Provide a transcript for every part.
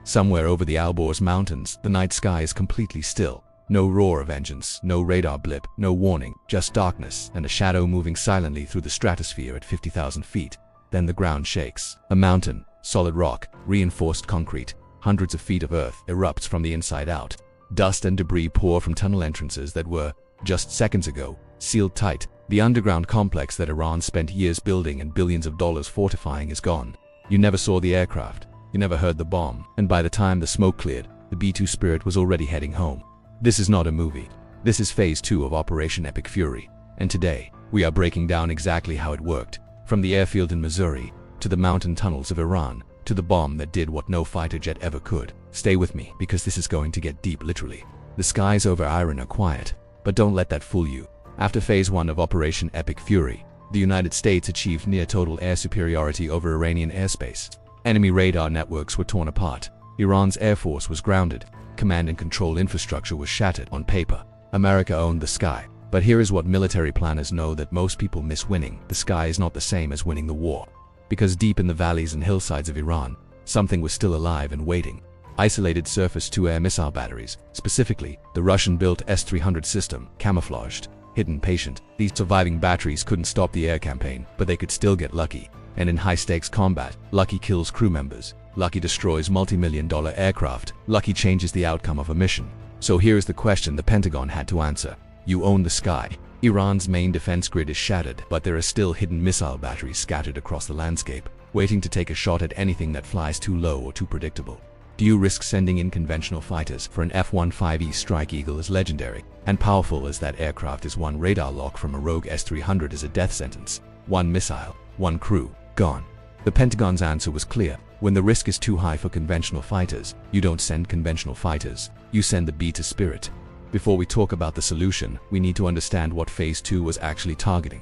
Somewhere over the Alborz Mountains, the night sky is completely still. No roar of engines, no radar blip, no warning, just darkness and a shadow moving silently through the stratosphere at 50,000 feet. Then the ground shakes. A mountain, solid rock, reinforced concrete, hundreds of feet of earth erupts from the inside out. Dust and debris pour from tunnel entrances that were, just seconds ago, sealed tight. The underground complex that Iran spent years building and billions of dollars fortifying is gone. You never saw the aircraft, you never heard the bomb, and by the time the smoke cleared, the B-2 Spirit was already heading home. This is not a movie. This is Phase 2 of Operation Epic Fury, and today, we are breaking down exactly how it worked, from the airfield in Missouri, to the mountain tunnels of Iran, to the bomb that did what no fighter jet ever could. Stay with me, because this is going to get deep literally. The skies over Iran are quiet, but don't let that fool you. After Phase 1 of Operation Epic Fury, the United States achieved near-total air superiority over Iranian airspace. Enemy radar networks were torn apart. Iran's air force was grounded. Command and control infrastructure was shattered. On paper, America owned the sky. But here is what military planners know that most people miss: winning the sky is not the same as winning the war. Because deep in the valleys and hillsides of Iran, something was still alive and waiting. Isolated surface-to-air missile batteries, specifically the Russian-built S-300 system, camouflaged, hidden, patient. These surviving batteries couldn't stop the air campaign, but they could still get lucky. And in high-stakes combat, lucky kills crew members. Lucky destroys multi-million-dollar aircraft. Lucky changes the outcome of a mission. So here is the question the Pentagon had to answer. You own the sky. Iran's main defense grid is shattered, but there are still hidden missile batteries scattered across the landscape, waiting to take a shot at anything that flies too low or too predictable. Do you risk sending in conventional fighters for an F-15E Strike Eagle as legendary and powerful as that aircraft is? One radar lock from a rogue S-300 is a death sentence. One missile, one crew, gone. The Pentagon's answer was clear. When the risk is too high for conventional fighters, you don't send conventional fighters, you send the B-2 Spirit. Before we talk about the solution, we need to understand what Phase 2 was actually targeting.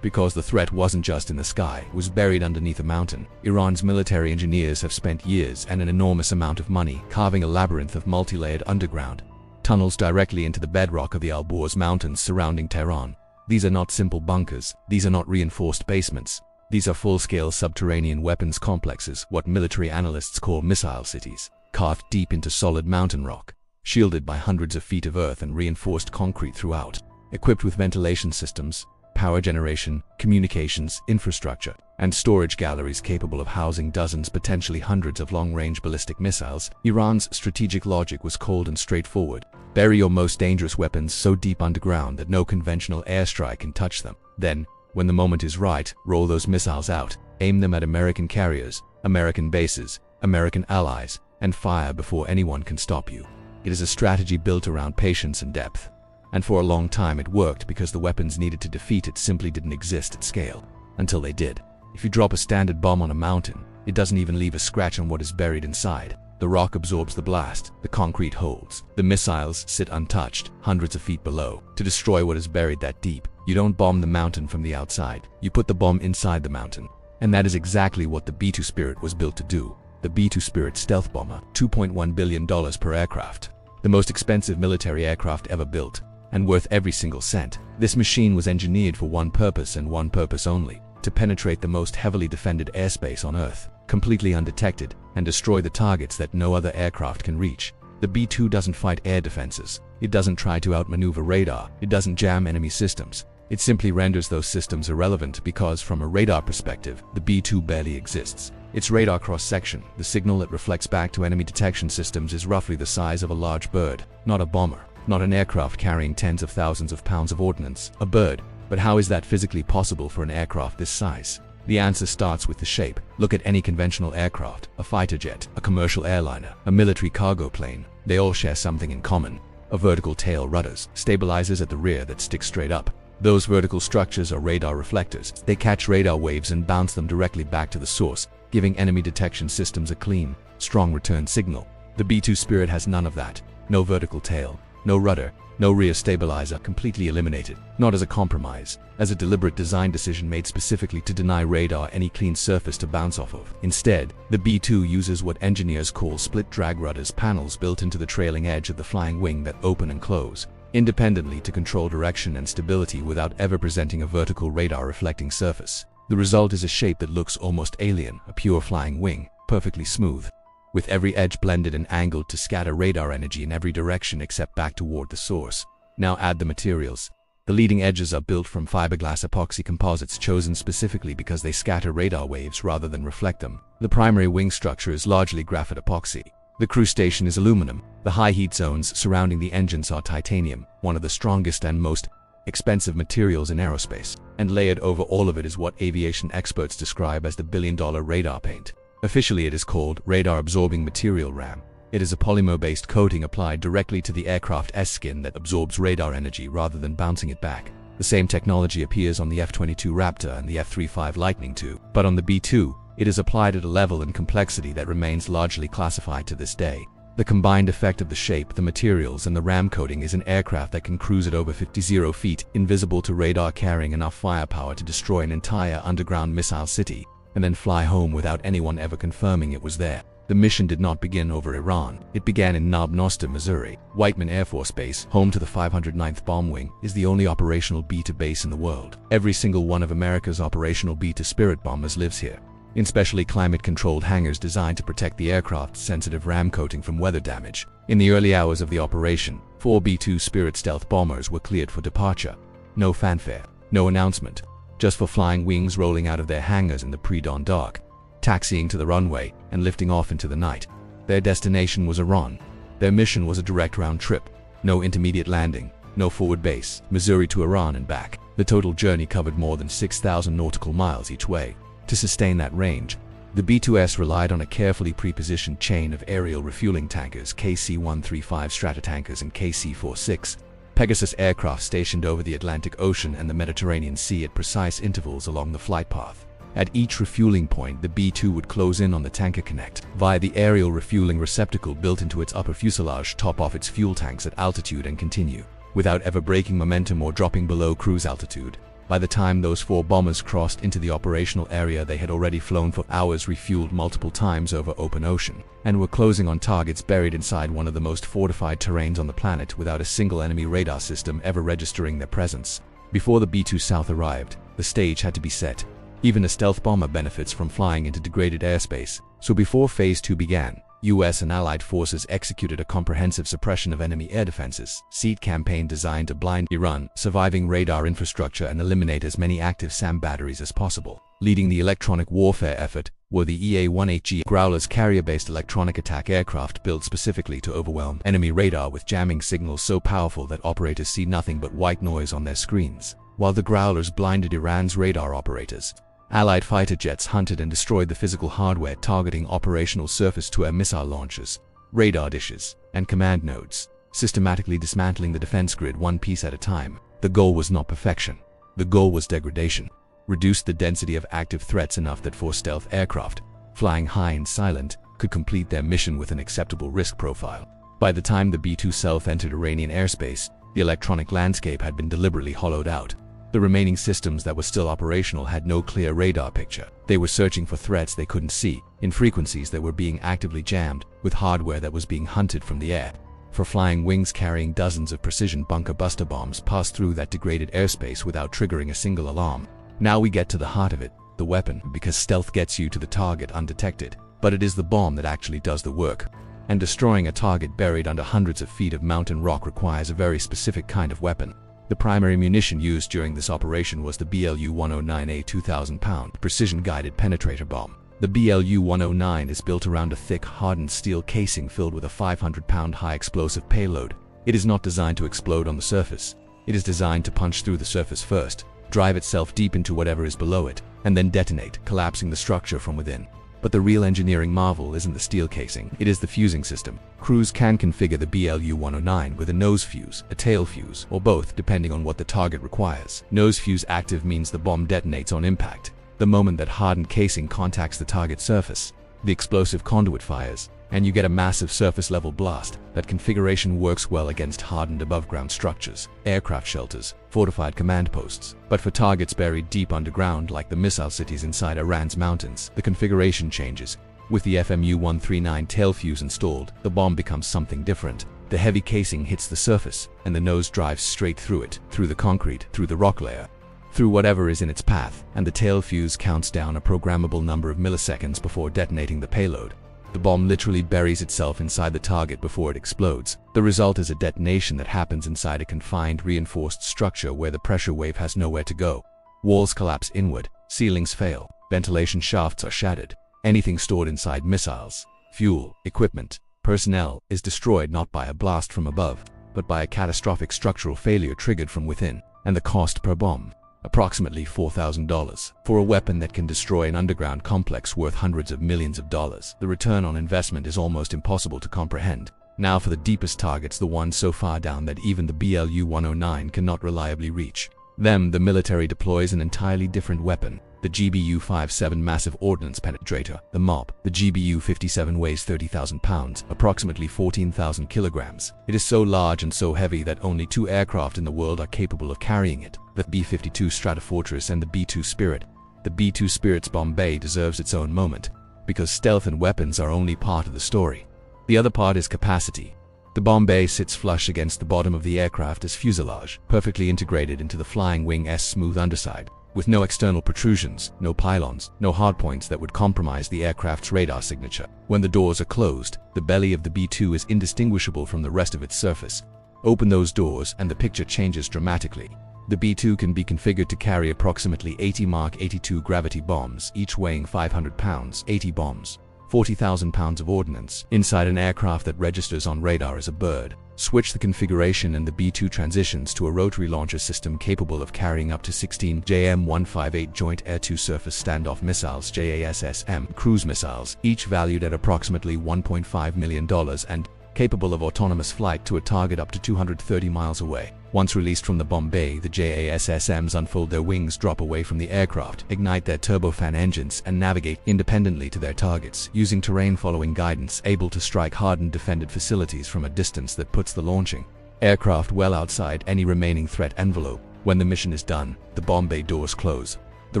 Because the threat wasn't just in the sky, it was buried underneath a mountain. Iran's military engineers have spent years and an enormous amount of money carving a labyrinth of multi-layered underground tunnels directly into the bedrock of the Alborz Mountains surrounding Tehran. These are not simple bunkers, these are not reinforced basements. These are full-scale subterranean weapons complexes, what military analysts call missile cities, carved deep into solid mountain rock, shielded by hundreds of feet of earth and reinforced concrete throughout, equipped with ventilation systems, power generation, communications, infrastructure, and storage galleries capable of housing dozens, potentially hundreds of long-range ballistic missiles. Iran's strategic logic was cold and straightforward. Bury your most dangerous weapons so deep underground that no conventional airstrike can touch them. Then, when the moment is right, roll those missiles out, aim them at American carriers, American bases, American allies, and fire before anyone can stop you. It is a strategy built around patience and depth. And for a long time it worked because the weapons needed to defeat it simply didn't exist at scale. Until they did. If you drop a standard bomb on a mountain, it doesn't even leave a scratch on what is buried inside. The rock absorbs the blast, the concrete holds. The missiles sit untouched, hundreds of feet below. To destroy what is buried that deep, you don't bomb the mountain from the outside. You put the bomb inside the mountain. And that is exactly what the B-2 Spirit was built to do. The B-2 Spirit stealth bomber, $2.1 billion per aircraft. The most expensive military aircraft ever built, and worth every single cent. This machine was engineered for one purpose and one purpose only: to penetrate the most heavily defended airspace on Earth, completely undetected, and destroy the targets that no other aircraft can reach. The B-2 doesn't fight air defenses. It doesn't try to outmaneuver radar. It doesn't jam enemy systems. It simply renders those systems irrelevant because, from a radar perspective, the B-2 barely exists. Its radar cross-section, the signal it reflects back to enemy detection systems, is roughly the size of a large bird. Not a bomber, not an aircraft carrying tens of thousands of pounds of ordnance. A bird. But how is that physically possible for an aircraft this size? The answer starts with the shape. Look at any conventional aircraft, a fighter jet, a commercial airliner, a military cargo plane. They all share something in common: a vertical tail, rudders, stabilizers at the rear that stick straight up. Those vertical structures are radar reflectors. They catch radar waves and bounce them directly back to the source, giving enemy detection systems a clean, strong return signal. The B-2 Spirit has none of that. No vertical tail, no rudder, no rear stabilizer, completely eliminated. Not as a compromise, as a deliberate design decision made specifically to deny radar any clean surface to bounce off of. Instead, the B-2 uses what engineers call split drag rudders, panels built into the trailing edge of the flying wing that open and close independently to control direction and stability without ever presenting a vertical radar reflecting surface. The result is a shape that looks almost alien, a pure flying wing, perfectly smooth. with every edge blended and angled to scatter radar energy in every direction except back toward the source. Now add the materials. The leading edges are built from fiberglass epoxy composites chosen specifically because they scatter radar waves rather than reflect them. The primary wing structure is largely graphite epoxy. The crew station is aluminum. The high heat zones surrounding the engines are titanium, one of the strongest and most expensive materials in aerospace. And layered over all of it is what aviation experts describe as the billion-dollar radar paint. Officially it is called radar absorbing material RAM. It is a polymer-based coating applied directly to the aircraft's skin that absorbs radar energy rather than bouncing it back. The same technology appears on the F-22 Raptor and the F-35 Lightning II, but on the B-2, it is applied at a level and complexity that remains largely classified to this day. The combined effect of the shape, the materials, and the RAM coating is an aircraft that can cruise at over 50 feet, invisible to radar, carrying enough firepower to destroy an entire underground missile city, and then fly home without anyone ever confirming it was there. The mission did not begin over Iran. It began in Knob Noster, Missouri. Whiteman Air Force Base, home to the 509th Bomb Wing, is the only operational B-2 base in the world. Every single one of America's operational B-2 Spirit bombers lives here, in specially climate-controlled hangars designed to protect the aircraft's sensitive RAM coating from weather damage. In the early hours of the operation, 4 B-2 Spirit stealth bombers were cleared for departure. No fanfare, no announcement, just for flying wings rolling out of their hangars in the pre-dawn dark, taxiing to the runway, and lifting off into the night. Their destination was Iran. Their mission was a direct round trip. No intermediate landing, no forward base, Missouri to Iran and back. The total journey covered more than 6,000 nautical miles each way. To sustain that range, the B-2S relied on a carefully pre-positioned chain of aerial refueling tankers, KC-135 Stratotankers and KC-46, Pegasus aircraft stationed over the Atlantic Ocean and the Mediterranean Sea at precise intervals along the flight path. At each refueling point, the B-2 would close in on the tanker connect via the aerial refueling receptacle built into its upper fuselage, top off its fuel tanks at altitude, and continue, without ever breaking momentum or dropping below cruise altitude. By the time those 4 bombers crossed into the operational area, they had already flown for hours, refueled multiple times over open ocean, and were closing on targets buried inside one of the most fortified terrains on the planet without a single enemy radar system ever registering their presence. Before the B-2 South arrived, the stage had to be set. Even a stealth bomber benefits from flying into degraded airspace, so before Phase 2 began, US and Allied forces executed a comprehensive suppression of enemy air defenses, SEAT campaign designed to blind Iran surviving radar infrastructure and eliminate as many active SAM batteries as possible. Leading the electronic warfare effort were the EA-1HG Growlers, carrier-based electronic attack aircraft built specifically to overwhelm enemy radar with jamming signals so powerful that operators see nothing but white noise on their screens. While the Growlers blinded Iran's radar operators, Allied fighter jets hunted and destroyed the physical hardware targeting operational surface-to-air missile launchers, radar dishes, and command nodes, systematically dismantling the defense grid one piece at a time. The goal was not perfection. The goal was degradation. Reduce the density of active threats enough that 4 stealth aircraft, flying high and silent, could complete their mission with an acceptable risk profile. By the time the B-2 Stealth entered Iranian airspace, the electronic landscape had been deliberately hollowed out. The remaining systems that were still operational had no clear radar picture. They were searching for threats they couldn't see, in frequencies that were being actively jammed, with hardware that was being hunted from the air. For flying wings carrying dozens of precision bunker buster bombs passed through that degraded airspace without triggering a single alarm. Now we get to the heart of it, the weapon, because stealth gets you to the target undetected, but it is the bomb that actually does the work. And destroying a target buried under hundreds of feet of mountain rock requires a very specific kind of weapon. The primary munition used during this operation was the BLU-109, a 2,000-pound precision-guided penetrator bomb. The BLU-109 is built around a thick, hardened steel casing filled with a 500-pound high-explosive payload. It is not designed to explode on the surface. It is designed to punch through the surface first, drive itself deep into whatever is below it, and then detonate, collapsing the structure from within. But the real engineering marvel isn't the steel casing, it is the fusing system. Crews can configure the BLU-109 with a nose fuse, a tail fuse, or both depending on what the target requires. Nose fuse active means the bomb detonates on impact. The moment that hardened casing contacts the target surface, the explosive conduit fires, and you get a massive surface-level blast. That configuration works well against hardened above-ground structures, aircraft shelters, fortified command posts. But for targets buried deep underground like the missile cities inside Iran's mountains, the configuration changes. With the FMU-139 tail fuse installed, the bomb becomes something different. The heavy casing hits the surface, and the nose drives straight through it, through the concrete, through the rock layer, through whatever is in its path, and the tail fuse counts down a programmable number of milliseconds before detonating the payload. The bomb literally buries itself inside the target before it explodes. The result is a detonation that happens inside a confined, reinforced structure where the pressure wave has nowhere to go. Walls collapse inward, ceilings fail, ventilation shafts are shattered. Anything stored inside missiles, fuel, equipment, personnel is destroyed not by a blast from above, but by a catastrophic structural failure triggered from within. And the cost per bomb? Approximately $4,000. For a weapon that can destroy an underground complex worth hundreds of millions of dollars, the return on investment is almost impossible to comprehend. Now for the deepest targets, the ones so far down that even the BLU-109 cannot reliably reach. Them, the military deploys an entirely different weapon. The GBU-57 Massive Ordnance Penetrator, the MOP. The GBU-57 weighs 30,000 pounds, approximately 14,000 kilograms. It is so large and so heavy that only 2 aircraft in the world are capable of carrying it, the B-52 Stratofortress and the B-2 Spirit. The B-2 Spirit's bomb bay deserves its own moment, because stealth and weapons are only part of the story. The other part is capacity. The bomb bay sits flush against the bottom of the aircraft as fuselage, perfectly integrated into the flying wing's smooth underside, with no external protrusions, no pylons, no hardpoints that would compromise the aircraft's radar signature. When the doors are closed, the belly of the B-2 is indistinguishable from the rest of its surface. Open those doors and the picture changes dramatically. The B-2 can be configured to carry approximately 80 Mark 82 gravity bombs, each weighing 500 pounds, 80 bombs. 40,000 pounds of ordnance inside an aircraft that registers on radar as a bird. Switch the configuration and the B-2 transitions to a rotary launcher system capable of carrying up to 16 JM-158 Joint Air-to-Surface Standoff Missiles JASSM cruise missiles, each valued at approximately $1.5 million and capable of autonomous flight to a target up to 230 miles away. Once released from the bomb bay, the JASSMs unfold their wings, drop away from the aircraft, ignite their turbofan engines, and navigate independently to their targets, using terrain-following guidance, able to strike hardened defended facilities from a distance that puts the launching aircraft well outside any remaining threat envelope. When the mission is done, the bomb bay doors close. The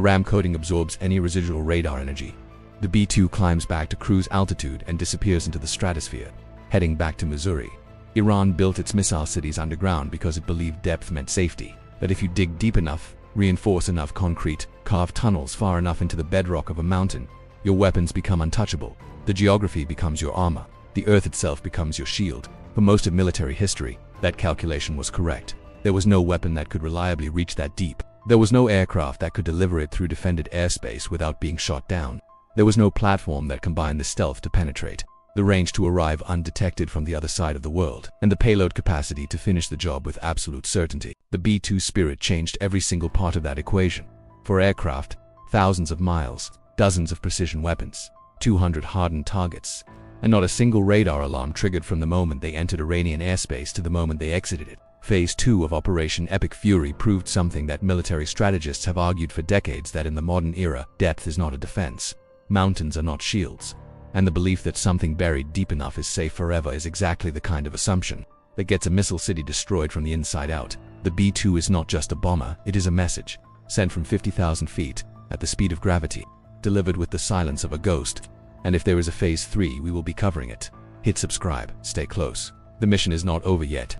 ram coating absorbs any residual radar energy. The B-2 climbs back to cruise altitude and disappears into the stratosphere, heading back to Missouri. Iran built its missile cities underground because it believed depth meant safety. That if you dig deep enough, reinforce enough concrete, carve tunnels far enough into the bedrock of a mountain, your weapons become untouchable. The geography becomes your armor. The earth itself becomes your shield. For most of military history, that calculation was correct. There was no weapon that could reliably reach that deep. There was no aircraft that could deliver it through defended airspace without being shot down. There was no platform that combined the stealth to penetrate, the range to arrive undetected from the other side of the world, and the payload capacity to finish the job with absolute certainty. The B-2 Spirit changed every single part of that equation. For aircraft, thousands of miles, dozens of precision weapons, 200 hardened targets, and not a single radar alarm triggered from the moment they entered Iranian airspace to the moment they exited it. Phase 2 of Operation Epic Fury proved something that military strategists have argued for decades, that in the modern era, depth is not a defense, mountains are not shields. And the belief that something buried deep enough is safe forever is exactly the kind of assumption that gets a missile city destroyed from the inside out. The B-2 is not just a bomber, it is a message, sent from 50,000 feet, at the speed of gravity, delivered with the silence of a ghost. And if there is a Phase 3, we will be covering it. Hit subscribe, stay close. The mission is not over yet.